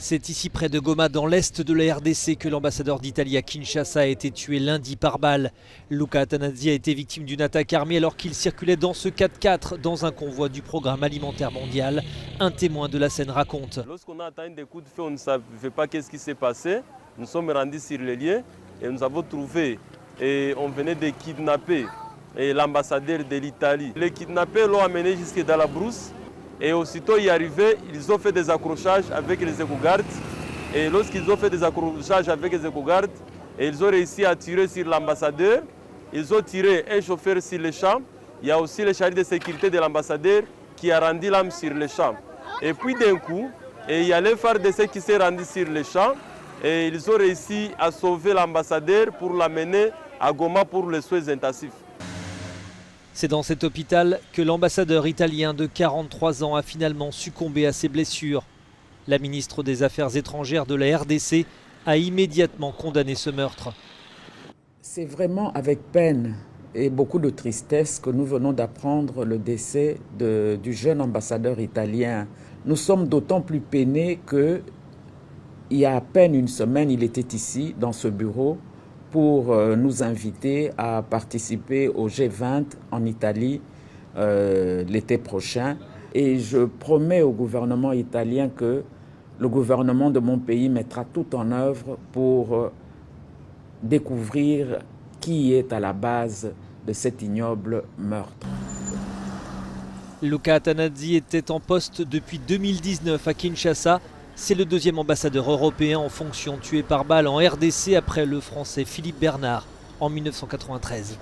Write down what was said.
C'est ici près de Goma, dans l'est de la RDC, que l'ambassadeur d'Italie à Kinshasa a été tué lundi par balle. Luca Attanasio a été victime d'une attaque armée alors qu'il circulait dans ce 4x4 dans un convoi du Programme alimentaire mondial. Un témoin de la scène raconte. Lorsqu'on a entendu des coups de feu, on ne savait pas qu'est-ce qui s'est passé. Nous sommes rendus sur les lieux et nous avons trouvé, et on venait de kidnapper l'ambassadeur de l'Italie. Les kidnappés l'ont amené jusque dans la brousse. Et aussitôt y arrivés, ils ont fait des accrochages avec les éco-gardes. Et lorsqu'ils ont fait des accrochages avec les éco-gardes, ils ont réussi à tirer sur l'ambassadeur. Ils ont tiré un chauffeur sur le champ. Il y a aussi le chargé de sécurité de l'ambassadeur qui a rendu l'âme sur le champ. Et puis d'un coup, il y a le phare de ceux qui s'est rendu sur le champ. Et ils ont réussi à sauver l'ambassadeur pour l'amener à Goma pour les soins intensifs. C'est dans cet hôpital que l'ambassadeur italien de 43 ans a finalement succombé à ses blessures. La ministre des Affaires étrangères de la RDC a immédiatement condamné ce meurtre. C'est vraiment avec peine et beaucoup de tristesse que nous venons d'apprendre le décès du jeune ambassadeur italien. Nous sommes d'autant plus peinés qu'il y a à peine une semaine, il était ici, dans ce bureau, pour nous inviter à participer au G20 en Italie l'été prochain. Et je promets au gouvernement italien que le gouvernement de mon pays mettra tout en œuvre pour découvrir qui est à la base de cet ignoble meurtre. Luca Attanasio était en poste depuis 2019 à Kinshasa. C'est le deuxième ambassadeur européen en fonction tué par balle en RDC après le Français Philippe Bernard en 1993.